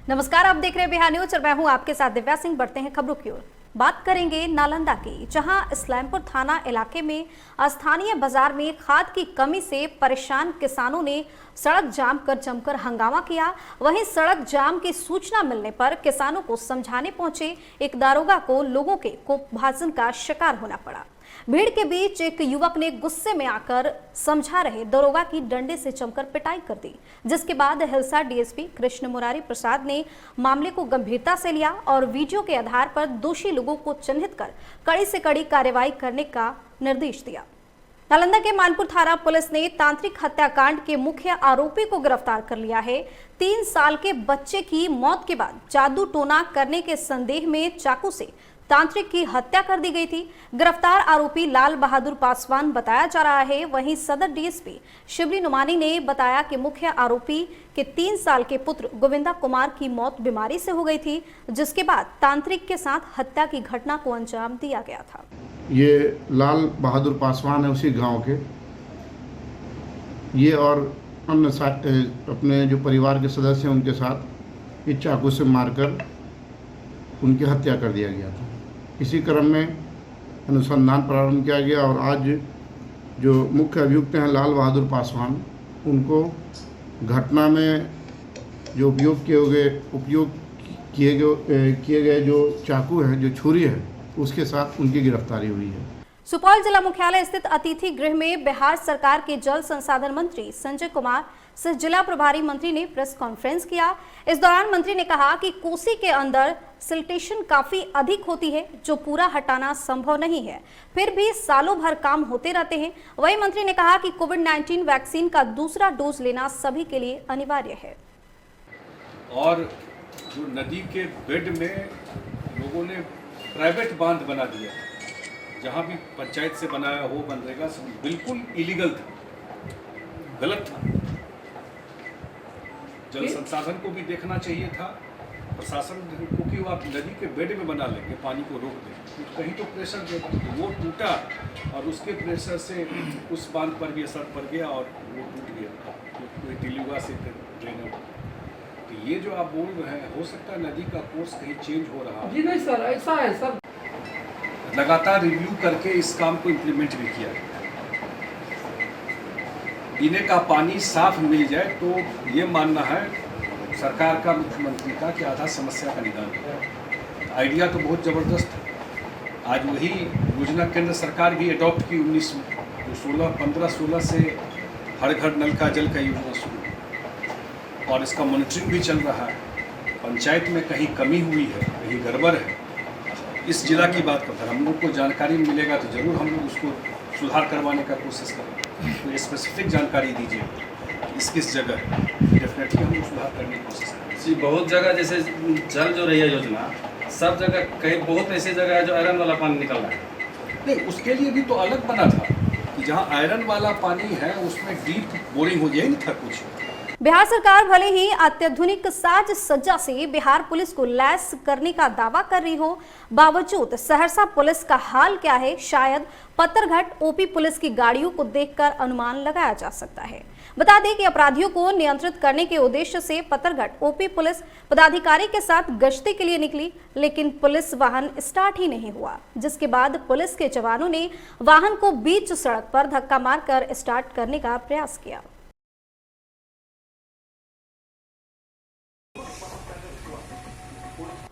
नमस्कार, आप देख रहे हैं बिहार न्यूज और मैं हूं आपके साथ दिव्या सिंह। बढ़ते हैं खबरों की ओर। बात करेंगे नालंदा की, जहां इस्लामपुर थाना इलाके में स्थानीय बाजार में खाद की कमी से परेशान किसानों ने सड़क जाम कर जमकर हंगामा किया। वहीं सड़क जाम की सूचना मिलने पर किसानों को समझाने पहुंचे एक दारोगा को लोगों के कोपभाजन का शिकार होना पड़ा। भीड़ के बीच एक युवक ने गुस्से में आकर समझा रहे दरोगा की डंडे से जमकर पिटाई कर दी, जिसके बाद हिलसा डीएसपी कृष्ण मुरारी प्रसाद ने मामले को गंभीरता से लिया और वीडियो के आधार पर दोषी लोगों को चिन्हित कर कड़ी से कड़ी कार्रवाई करने का निर्देश दिया। नालंदा के मानपुर थाना पुलिस ने तांत्रिक हत्याकांड के मुख्य आरोपी को गिरफ्तार कर लिया है। 3 साल के बच्चे की मौत के बाद जादू टोना करने के संदेह में चाकू से तांत्रिक की हत्या कर दी गई थी। गिरफ्तार आरोपी लाल बहादुर पासवान बताया जा रहा है। वहीं सदर डीएसपी शिवरी नुमानी ने बताया कि मुख्य आरोपी के 3 साल के पुत्र गोविंदा कुमार की मौत बीमारी से हो गई थी, जिसके बाद तांत्रिक के साथ हत्या की घटना को अंजाम दिया गया था। ये लाल बहादुर पासवान है, उसी गांव के। ये और अन्य अपने जो परिवार के सदस्य हैं उनके साथ ये चाकू से मारकर उनकी हत्या कर दिया गया था। इसी क्रम में अनुसंधान प्रारंभ किया गया और आज जो मुख्य अभियुक्त हैं लाल बहादुर पासवान, उनको घटना में जो उपयोग किए गए जो चाकू है, जो छुरी है, उसके साथ उनकी गिरफ्तारी हुई है। सुपौल जिला मुख्यालय स्थित अतिथि गृह में बिहार सरकार के जल संसाधन मंत्री संजय कुमार से जिला प्रभारी मंत्री ने प्रेस कॉन्फ्रेंस किया। इस दौरान मंत्री ने कहा कि कोसी के अंदर सिल्टेशन काफी अधिक होती है, जो पूरा हटाना संभव नहीं है, फिर भी सालों भर काम होते रहते हैं। वहीं मंत्री ने कहा कि कोविड-19 वैक्सीन का दूसरा डोज लेना सभी के लिए अनिवार्य है। और जो नदी के बेड में लोगों ने प्राइवेट बांध बना दिया, जहाँ भी पंचायत से बनाया हो बनरेगा, बिल्कुल इलीगल था, गलत था। जल संसाधन को भी देखना चाहिए था, प्रशासन को, कि वो आप नदी के बेड में बना लेंगे, पानी को रोक दें, कहीं तो प्रेशर देगा। तो वो टूटा और उसके प्रेशर से उस बांध पर भी असर पड़ गया और वो टूट गया, कोई टिलुआ से ड्रेन। तो ये जो आप बोल रहे हैं, हो सकता है नदी का कोर्स कहीं चेंज हो रहा है। जी नहीं सर, ऐसा है सर। लगातार रिव्यू करके इस काम को इम्प्लीमेंट भी किया। पीने का पानी साफ मिल जाए तो ये मानना है सरकार का, मुख्यमंत्री का, कि आधा समस्या का निदान है। आइडिया तो बहुत ज़बरदस्त है। आज वही योजना केंद्र सरकार भी अडॉप्ट की 15-16 से हर घर नल का जल का योजना शुरू, और इसका मॉनिटरिंग भी चल रहा है। पंचायत में कहीं कमी हुई है, कहीं गड़बड़ है, इस जिला की बात करते हैं। हम लोग को जानकारी मिलेगा तो ज़रूर हम लोग उसको सुधार करवाने का कोशिश करेंगे। तो स्पेसिफिक जानकारी दीजिए किस जगह, डेफिनेटली हम लोग सुधार करने की कोशिश करेंगे। जी, बहुत जगह जैसे जल जो रही है योजना, सब जगह कहीं बहुत ऐसी जगह है जो आयरन वाला पानी निकल रहा है। नहीं, उसके लिए भी तो अलग बना था कि जहाँ आयरन वाला पानी है उसमें डीप बोरिंग हो जाए, नहीं था कुछ। बिहार सरकार भले ही अत्याधुनिक साज सज्जा से बिहार पुलिस को लैस करने का दावा कर रही हो, बावजूद सहरसा पुलिस का हाल क्या है, शायद पत्थरघाट ओपी पुलिस की गाड़ियों को देखकर अनुमान लगाया जा सकता है। बता दें कि अपराधियों को नियंत्रित करने के उद्देश्य से पत्थरघाट ओपी पुलिस पदाधिकारी के साथ गश्ती के लिए निकली, लेकिन पुलिस वाहन स्टार्ट ही नहीं हुआ, जिसके बाद पुलिस के जवानों ने वाहन को बीच सड़क पर धक्का मारकर स्टार्ट करने का प्रयास किया।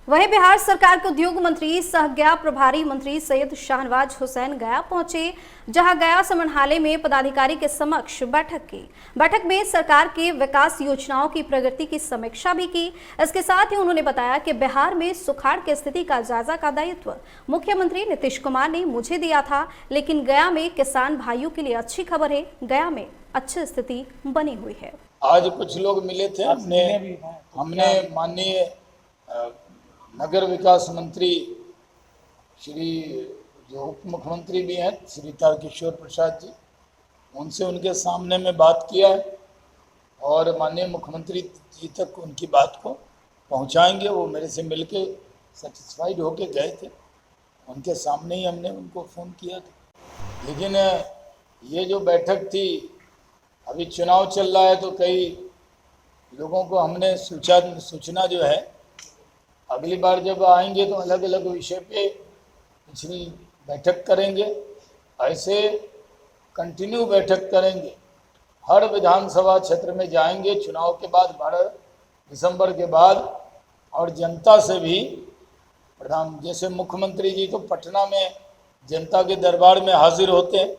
वहीं बिहार सरकार के उद्योग मंत्री सह गया प्रभारी मंत्री सैयद शाहनवाज हुसैन गया पहुंचे, जहां गया समन्हालय में पदाधिकारी के समक्ष बैठक की। बैठक में सरकार के विकास योजनाओं की प्रगति की समीक्षा भी की। इसके साथ ही उन्होंने बताया कि बिहार में सुखाड़ की स्थिति का जायजा का दायित्व मुख्यमंत्री नीतीश कुमार ने मुझे दिया था, लेकिन गया में किसान भाइयों के लिए अच्छी खबर है, गया में अच्छी स्थिति बनी हुई है। आज कुछ लोग मिले थे, हमने माननीय नगर विकास मंत्री श्री जो उप मुख्यमंत्री भी हैं श्री तारकिशोर प्रसाद जी, उनसे उनके सामने में बात किया है और माननीय मुख्यमंत्री जी तक उनकी बात को पहुंचाएंगे। वो मेरे से मिलके सेटिस्फाइड होके गए थे, उनके सामने ही हमने उनको फ़ोन किया था। लेकिन ये जो बैठक थी, अभी चुनाव चल रहा है तो कई लोगों को हमने सूचना जो है अगली बार जब आएंगे तो अलग अलग विषय पे पिछली बैठक करेंगे, ऐसे कंटिन्यू बैठक करेंगे। हर विधानसभा क्षेत्र में जाएंगे चुनाव के बाद 12 दिसंबर के बाद, और जनता से भी जैसे मुख्यमंत्री जी तो पटना में जनता के दरबार में हाजिर होते हैं,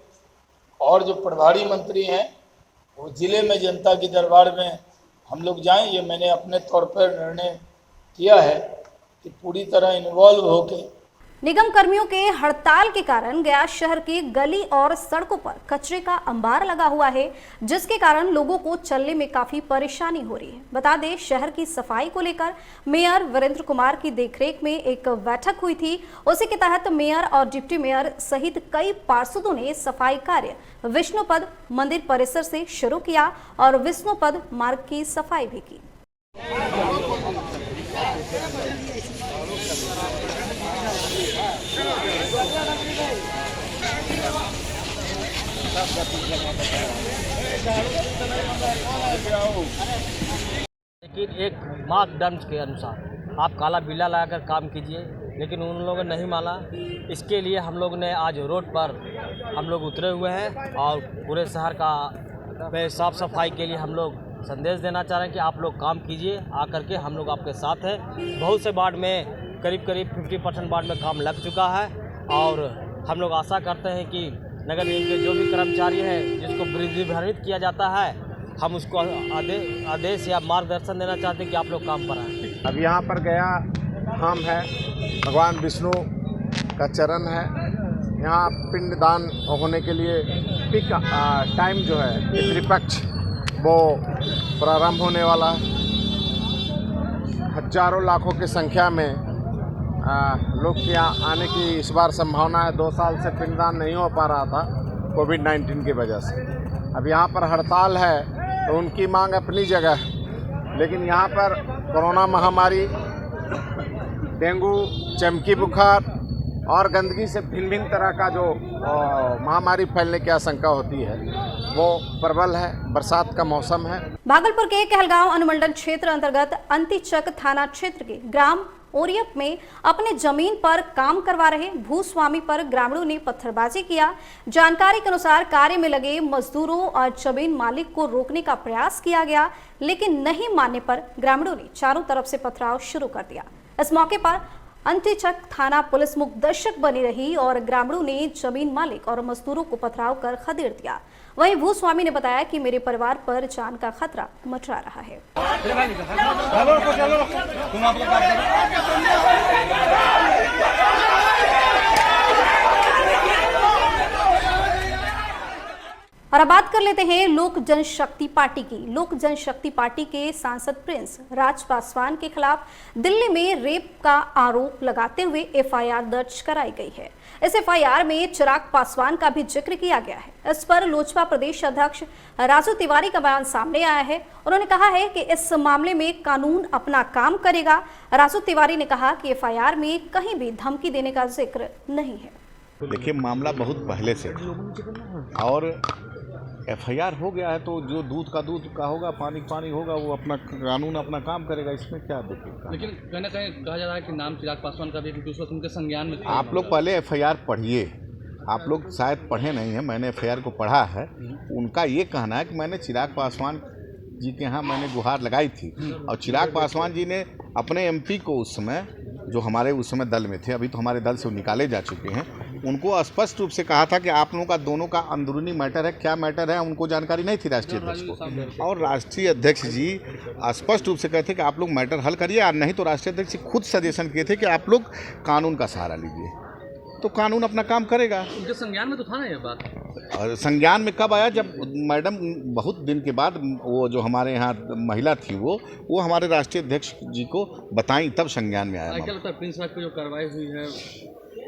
और जो प्रभारी मंत्री हैं वो जिले में जनता के दरबार में हम लोग जाएं। ये मैंने अपने तौर पर निर्णय किया है कि पूरी तरह इन्वॉल्व होके। निगम कर्मियों के हड़ताल के कारण गया शहर की गली और सड़कों पर कचरे का अंबार लगा हुआ है, जिसके कारण लोगों को चलने में काफी परेशानी हो रही है। बता दें, शहर की सफाई को लेकर मेयर वीरेंद्र कुमार की देखरेख में एक बैठक हुई थी। उसी के तहत मेयर और डिप्टी मेयर सहित कई पार्षदों ने सफाई कार्य विष्णुपद मंदिर परिसर से शुरू किया और विष्णुपद मार्ग की सफाई भी की। लेकिन एक मापदंड के अनुसार आप काला बिल्ला लगाकर काम कीजिए, लेकिन उन लोगों ने नहीं माना। इसके लिए हम लोग ने आज रोड पर हम लोग उतरे हुए हैं और पूरे शहर का में साफ सफाई के लिए हम लोग संदेश देना चाह रहे हैं कि आप लोग काम कीजिए, आकर के हम लोग आपके साथ हैं। बहुत से वार्ड में करीब 50% वार्ड में काम लग चुका है, और हम लोग आशा करते हैं कि नगर निगम के जो भी कर्मचारी हैं जिसको वृद्धिभ्रमित किया जाता है, हम उसको आदेश या मार्गदर्शन देना चाहते हैं कि आप लोग काम पर आएँ। अब यहाँ पर गया धाम है, भगवान विष्णु का चरण है। यहाँ पिंडदान होने के लिए पिक टाइम जो है पितृपक्ष वो प्रारंभ होने वाला है। हजारों लाखों की संख्या में लोग के यहाँ आने की इस बार संभावना है। 2 साल से पिंडदान नहीं हो पा रहा था कोविड-19 की वजह से। अब यहाँ पर हड़ताल है तो उनकी मांग अपनी जगह है, लेकिन यहाँ पर कोरोना महामारी, डेंगू, चमकी बुखार और गंदगी से भिन्न भिन्न तरह का जो महामारी फैलने की आशंका होती है वो प्रबल है। बरसात का मौसम है। भागलपुर के कहलगांव अनुमंडल क्षेत्र अंतर्गत अंतिचक थाना क्षेत्र के ग्राम ओरियप में अपने जमीन पर काम करवा रहे भूस्वामी पर ग्रामीणों ने पत्थरबाजी किया। जानकारी के अनुसार कार्य में लगे मजदूरों और जमीन मालिक को रोकने का प्रयास किया गया, लेकिन नहीं मानने पर ग्रामीणों ने चारों तरफ से पथराव शुरू कर दिया। इस मौके पर अंतिचक थाना पुलिस मुखदर्शक बनी रही और ग्रामीणों ने जमीन मालिक और मजदूरों को पथराव कर खदेड़ दिया। वहीं भूस्वामी ने बताया कि मेरे परिवार पर जान का खतरा मंडरा रहा है। और अब बात कर लेते हैं लोक जनशक्ति पार्टी की। लोक जनशक्ति पार्टी के सांसद प्रिंस राज पासवान के खिलाफ दिल्ली में रेप का आरोप लगाते हुए एफआईआर दर्ज कराई गई है। इस एफआईआर में चिराग पासवान का भी जिक्र किया गया है। इस पर लोजपा प्रदेश अध्यक्ष राजू तिवारी का बयान सामने आया है। उन्होंने कहा है कि इस मामले में कानून अपना काम करेगा। राजू तिवारी ने कहा कि एफआईआर में कहीं भी धमकी देने का जिक्र नहीं है। देखिए, मामला बहुत पहले से और एफआईआर हो गया है, तो जो दूध का दूध का होगा, पानी का पानी होगा, वो अपना कानून अपना काम करेगा। इसमें क्या दिक्कत? लेकिन कहीं ना कहीं कहा जा रहा है कि नाम चिराग पासवान का भी दूसरा उनके संज्ञान में। आप लोग पहले एफआईआर पढ़िए। आप लोग शायद पढ़े नहीं हैं, मैंने एफआईआर को पढ़ा है। उनका ये कहना है कि मैंने चिराग पासवान जी के यहाँ मैंने गुहार लगाई थी, और चिराग पासवान जी ने अपने एमपी को उस समय, जो हमारे उस समय दल में थे, अभी तो हमारे दल से वो निकाले जा चुके हैं, उनको स्पष्ट रूप से कहा था कि आप लोगों का दोनों का अंदरूनी मैटर है। क्या मैटर है उनको जानकारी नहीं थी राष्ट्रीय अध्यक्ष को, और राष्ट्रीय अध्यक्ष जी स्पष्ट रूप से कहते कि आप लोग मैटर हल करिए, और नहीं तो राष्ट्रीय अध्यक्ष जी खुद सजेशन किए थे कि आप लोग कानून का सहारा लीजिए, तो कानून अपना काम करेगा। उनके संज्ञान में तो था ना ये बात। और संज्ञान में कब आया? जब मैडम बहुत दिन के बाद वो जो हमारे यहाँ महिला थी वो हमारे राष्ट्रीय अध्यक्ष जी को बताई, तब संज्ञान में आया। क्या लगता है प्रिंस राज पर जो कार्रवाई हुई है,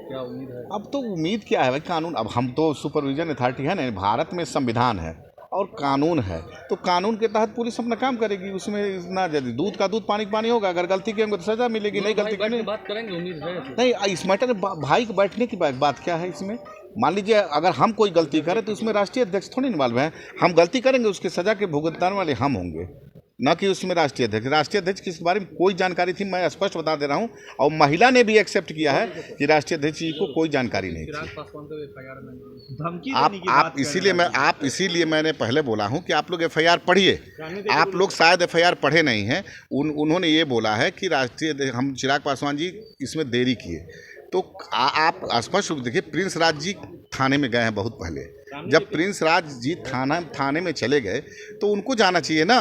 क्या उम्मीद है? अब तो उम्मीद क्या है भाई, कानून, अब हम तो सुपरविजन अथॉरिटी है ना, भारत में संविधान है और कानून है, तो कानून के तहत पुलिस अपना काम करेगी। उसमें इतना दूध का दूध पानी का पानी होगा। अगर गलती करेंगे तो सजा मिलेगी, नहीं गलती करेंगे बात करेंगे, उम्मीद है। नहीं, इस मैटर में भाई को बैठने की बात क्या है इसमें? मान लीजिए अगर हम कोई गलती करें तो उसमें राष्ट्रीय अध्यक्ष थोड़ी इन्वॉल्व है। हम गलती करेंगे, उसके सजा के भुगतान वाले हम होंगे। न कि उसमें राष्ट्रीय अध्यक्ष की इस बारे में कोई जानकारी थी, मैं स्पष्ट बता दे रहा हूं, और महिला ने भी एक्सेप्ट किया है कि राष्ट्रीय अध्यक्ष जी को कोई जानकारी नहीं थी। आप इसीलिए मैंने पहले बोला हूं कि आप लोग FIR पढ़िए। आप लोग शायद FIR पढ़े नहीं हैं। उन्होंने ये बोला है कि हम चिराग पासवान जी इसमें देरी किए, तो आप स्पष्ट रूप देखिए, प्रिंस राज जी थाने में गए हैं बहुत पहले। जब प्रिंस राज जी थाने में चले गए तो उनको जाना चाहिए ना।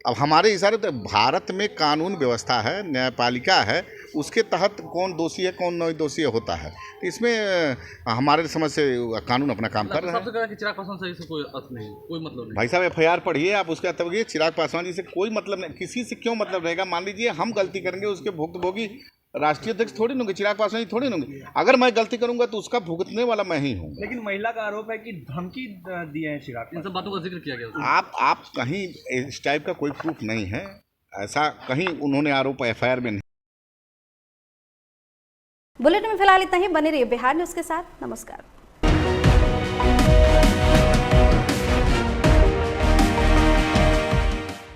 अब हमारे इशारे तो भारत में कानून व्यवस्था है, न्यायपालिका है, उसके तहत कौन दोषी है कौन निर्दोषी होता है। तो इसमें हमारे समझ से कानून अपना काम कर रहा है। चिराग पासवान से कोई अर्थ नहीं, कोई मतलब नहीं। भाई साहब FIR पढ़िए आप, उसका तब ये चिराग पासवान जी से कोई मतलब नहीं, किसी से क्यों मतलब रहेगा। मान लीजिए हम गलती करेंगे, उसके भुगतभोगी राष्ट्रीय अध्यक्ष थोड़ी होंगे, चिराग पासवान जी थोड़ी होंगे। अगर मैं गलती करूंगा तो उसका भुगतने वाला मैं ही हूँ। लेकिन महिला का आरोप है कि धमकी दिए हैं चिराग, इन सब बातों का जिक्र किया गया। आप कहीं इस टाइप का कोई प्रूफ नहीं है, ऐसा कहीं उन्होंने आरोप FIR में नहीं। बुलेटिन में फिलहाल इतना ही। बने रहिए बिहार न्यूज़ के साथ। नमस्कार।